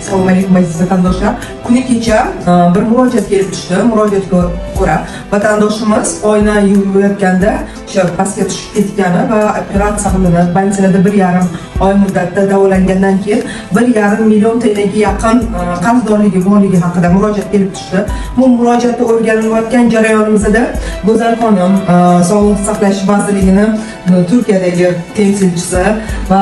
Assalomu alaykum aziz vatandoshlar. Kuni kecha bir murojaat kelib tushdi. Murojaatga ko'ra vatandoshimiz oyna yuvayotganda o'sha pastga tushib ketgani va operatsiya qilinib, больницada 1,5 oy muddatda davolangandan keyin 1,5 million TLga yaqin qarzdorligi borligi haqida murojaat kelib tushdi. Bu murojaatni o'rganilayotgan jarayonimizda Go'zal xonim Sog'liqni saqlash vazirligining Turkiyadagi temsilchisi va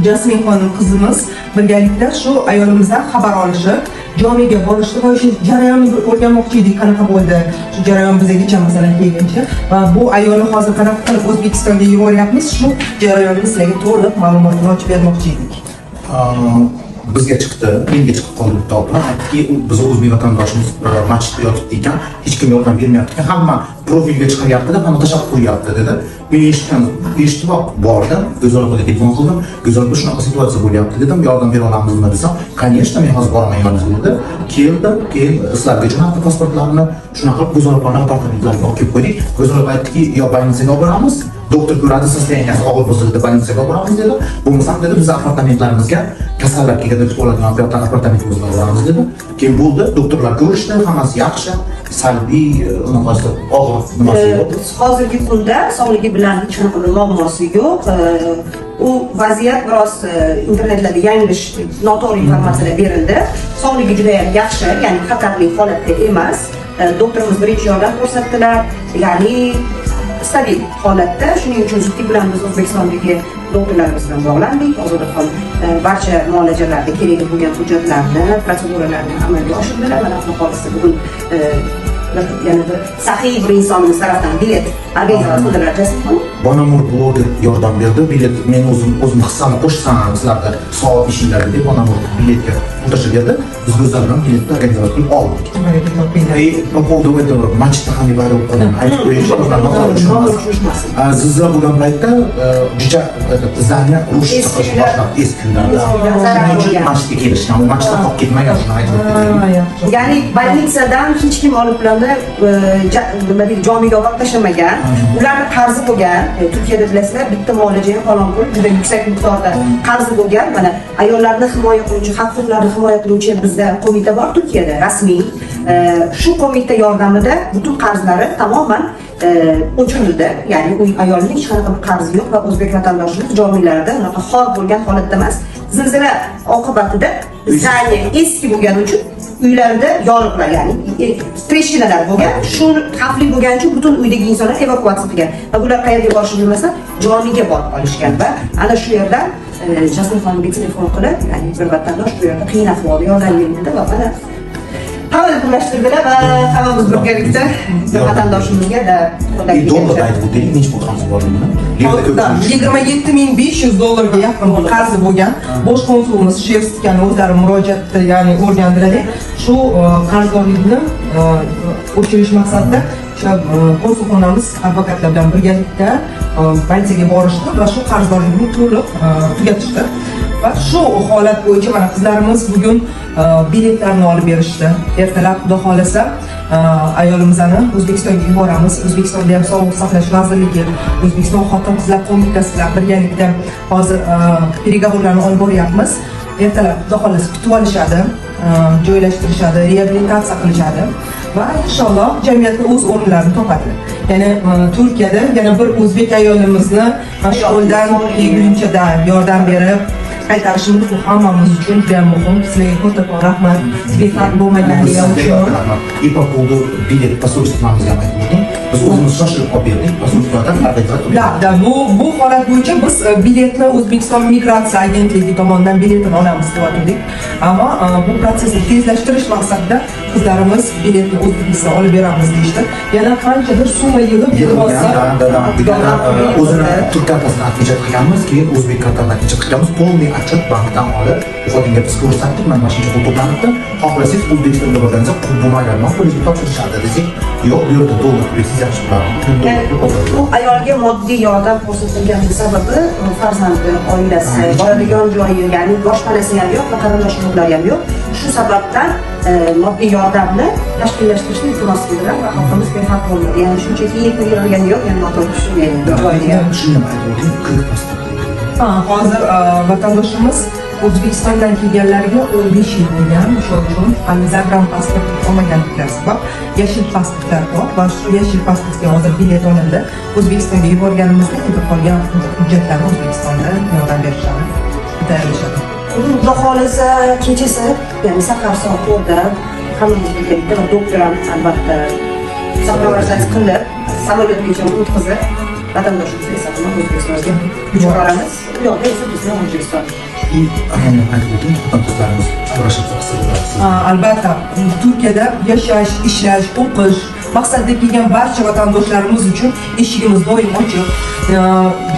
Jasmin xonim qizimiz birgalikda shu ayolimizdan xabar olishib, jomiga borishdi va o'sha jarayonni o'rganmoqchi edik, qanaqa bo'ldi. Shu jarayon bizgacha masalan kelguncha va bu ayolni hozir qanaqa qilib O'zbekistonga yuboryapmiz, shu jarayonni sizlarga to'liq ma'lumotni ochib bermoqchi edik. Bizga chiqdi, menga chiqib qoldi bitta opera. Aytdiki, biz o'zbek vatandoshimiz masjidda yotibdi ekan, hech kim yordam bermayapti ekan, hamma profilga chiqaryapti-da, hamma tashlab qo'yyapti dedi. Men eshitib bordim, Go'zal opaga telefon qildim. Go'zal opa shunaqa situatsiya bo'lyapti dedim, yordam bera olamizmi desam, "Конечно, men hozir boraman yoningizga" dedi. Keldim, keyin sizlarga jo'natdi pasportlarini, shunaqa Go'zal opaning apartamentlariga olib kelib qo'ydik. Go'zal opa aytdiki, "Yo, больницаga olib boramiz. Doktor ko'radi, состоянияsi og'ir bo'lsa dedi, больницаga olib boramiz" dedi. "Bo'lmasa dedi, biz apartamentlarimizga kasallar kelganda kutib oladigan apartamentimizga olib boramiz" dedi. Keyin bo'ldi, doktorlar ko'rishdi, hammasi yaxshi. Salbiy unaqasi og'ir nimasi yo'q. Hozirgi kunda sog'ligi bilan hech qanaqa muammosi yo'q. U vaziyat biroz internetlarda yanglish, noto'g'ri informatsiyalar berildi. Sog'ligi juda ham yaxshi, ya'ni xatarli holatda emas. Doktorimiz birinchi yordam ko'rsatdilar, ya'ni stabil holatda. Shuning uchun zudlik bilan biz O'zbekistondagi doktorlarimiz bilan bog'landik. Hozirda barcha muolajalarda kerakli bo'lgan hujjatlarni, protseduralarni amalga oshirdilar. Mana shu holatda bugun yana bir saxiy bir insonimiz tarafdan bilet organizatsiya qilinadi. Bonamur bloger yordam berdi. Bilet men o'zim hissamni qo'shsam, sizlarda soat ishinglarda deb Bonamur biletga o'tashib berdi. Biz Go'zal bilan biletni organizatsiya qilib oldik. По поводу этого masjidda ham bari o'qidim. Aytib qo'yish, zilzila bo'lgan paytda juda zdaniya rushib chiqish boshlab eski kunlarda. Shuning uchun masjidga kelishgan, masjidda qolib ketmagan shuni aytib o'tdim. Ya'ni больницаdan hech kim olib ularni nima deydi, jomiga olib tashlamagan. Ularni qarzi bo'lgan. Turkiyada bilasizlar, bitta muolaja ham falon pul juda yuksak miqdorda qarzi bo'lgan. Mana ayollarni himoya qiluvchi, haq-huquqlarini himoya qiluvchi bizda qo'mita bor Turkiyada, rasmiy. Shu qo'mita yordamida butun qarzlari tamoman o'chirildi. Ya'ni u ayolning hech qanaqa bir qarzi yo'q va o'zbek vatandoshimiz jomilarda unaqa xor bo'lgan holatda emas. Zilzila oqibatida zdaniya eski bo'lgani uchun uylarida yoriqlar, ya'ni treshinalar bo'lgan. Shu xavfli bo'lgani uchun butun uydagi insonlar evakuatsiya qilgan. Va ular qayerga borishni bilmasa, jomiga borib qolishgan va ana shu yerdan Jasmin xonimga telefon qilib, ya'ni bir vatandosh bu yerda qiyin ahvolda yordam berdi va mana hamma birlashtirdilar va hammamiz birgalikda vatandoshimizga da dollar aytib o'taylik, necha pul qarzi borligini. 27.500 dollarga yaqin qarzi bo'lgan. Bosh konsulimiz Shevskani o'zlari murojaatda, ya'ni o'rgandilar. Shu qarzdorlikni o'chirish maqsadida o'sha konsulxonamiz advokatlar bilan birgalikda bankaga borishdi va shu qarzdorlikni to'liq tugatishdi. Va shu holat bo'yicha mana qizlarimiz bugun biletlarni olib berishdi. Ertalab xudo xolasa ayolimizni O'zbekistonga yuboramiz. O'zbekistonda ham Sog'liqni saqlash vazirligi, O'zbekiston Xotin-qizlar qo'mitasi bilan birgalikda hozir переговорlarni olib boryapmiz. Ertalab xudo xolasa kutib olishadi, joylashtirishadi, reabilitatsiya qilishadi va inshaalloh jamiyatda o'z o'rnlarini topadi. Ya'ni Turkiyada yana bir o'zbek ayolimizni mashg'uldan kelguncha yordam berib qaytarishimiz bu hammamiz uchun juda muhim. Sizlarga kattakon rahmat. Sizga farq bo'lmaganiga uchun. И по поводу билет посольствomizga aytdim. Biz o'zimiz shoshilib olib berdik. Посольствоdan Da, bu holat bo'yicha biz biletni O'zbekiston migratsiya agentligi tomonidan biletini olamiz deb aytdik. Ammo bu prosesni tezlashtirish maqsadida qizlarimiz biletni O'zbekistonga olib beramiz deyishdi. Yana qanchadir summa yig'ib yig'ilsa, o'zini turk kartasini отвечать qilganmiz, keyin o'zbek kartasini отвечать qilganmiz. Полный отчет bankdan olib, xotinga biz ko'rsatdik, mana shuncha pul to'planibdi. Xohlasangiz O'zbekistonga borganingizda pul bo'lmagan, polisga topshirishadi desak, yo'q, bu yerda dollar bersangiz yaxshi bo'ladi. Bu ayolga moddiy yordam ko'rsatilgani sababi farzandi, oilasi, boradigan joyi, ya'ni boshpanasi ham yo'q va qarindosh urug'lari ham yo'q. Shu sababdan moddiy yordamni tashkillashtirishni iltimos qildilar va xalqimiz befarq bo'lmadi. Ya'ni shunchaki yetib yurgani yo'q, yana noto'g'ri tushungan. Hozir vatandoshimiz O'zbekistondan kelganlarga 15 yil bo'lgan, o'sha uchun hali zabram pasport olmaganliklari sabab yashil pasportlar bor va shu yashil pasportga hozir bilet olindi. O'zbekistonga yuborganimizda ketib qolgan hujjatlarni O'zbekistonda yordam berishadi, tayyorlashadi. Xudo xohlasa kechasi, ya'ni sahar soat 4da hammamiz birgalikda va doktor ham albatta sog'lomlashtirish qilib, samolyotgacha o'tkazib, vatandoshimizni esa O'zbekistonga yuboramiz. U yoqda esa bizni O'zbekiston. И aytib o'ting, hamkorlarimiz so'rashib so'rasa. Albatta, Turkiyada yashash, ishlash, o'qish maqsadda kelgan barcha vatandoshlarimiz uchun eshigimiz doim ochiq.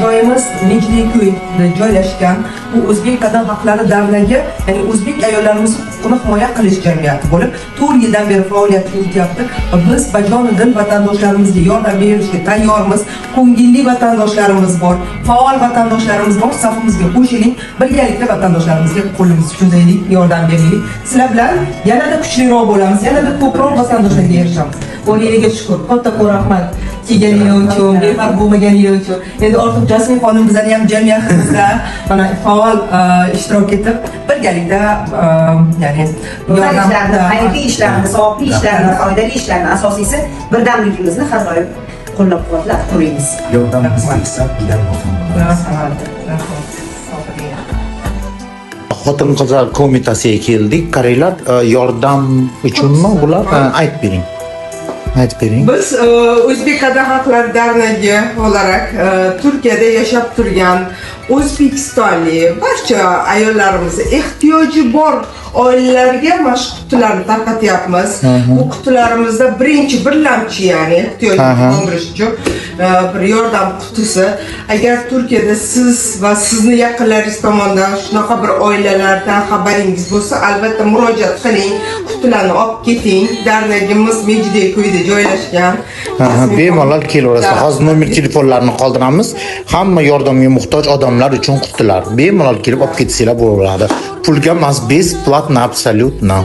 Joyimiz Mejdiyko'yda joylashgan. Bu O'zbek Kadın Haqlari davlagi, ya'ni o'zbek ayollarimiz huquqini himoya qilish jamiyati bo'lib, 4 yildan beri faoliyat yurityapti. Biz bajonidil vatandoshlarimizga yordam berishga tayyormiz. Ko'ngilli vatandoshlarimiz bor, faol vatandoshlarimiz bor. Safimizga qo'shiling, birgalikda vatandoshlarimizga qo'limizni cho'zaylik, yordam beraylik. Sizlar bilan yanada kuchliroq bo'lamiz, yanada ko'proq vatandoshlarga erishamiz. O'g'liga shukur, katta rahmat kelganingiz uchun, befarq bo'lmaganingiz uchun. Endi ortiq Jasmin xonim bizlarni ham jamiyatimizda mana faol ishtirok etib, birgalikda ya'ni yordamlarni, xayrli ishlarni, savobli ishlarni, foydali ishlarni, asosiysi birdamligimizni har doim qo'llab-quvvatlab turamiz. Yordam bizga bilan Xotin-qizlar qo'mitasiga keldik. Qaranglar, yordam uchunmi bular? Aytib bering. Biz O'zbek Kadın Haqlari davlagi olarak Turkiyada yashab turgan O'zbekistonli barcha ayollarimiz ehtiyoji bor oilalarga mana shu qutilarni tarqatyapmiz. Bu qutilarimizda birinchi birlamchi, ya'ni ehtiyojni qondirish uchun bir yordam qutisi. Agar Turkiyada siz va sizni yaqinlaringiz tomonidan shunaqa bir oilalardan xabaringiz bo'lsa, albatta murojaat qiling, qutilarni olib keting. Darnagimiz Mejdiyko'yda joylashgan. Bemalol kelaverasizlar. Hozir nomer telefonlarini qoldiramiz. Hamma yordamga muhtoj odamlar uchun qutilar. Bemalol kelib olib ketsanglar bo'laveradi. Pulga emas, besplatno, absolutno.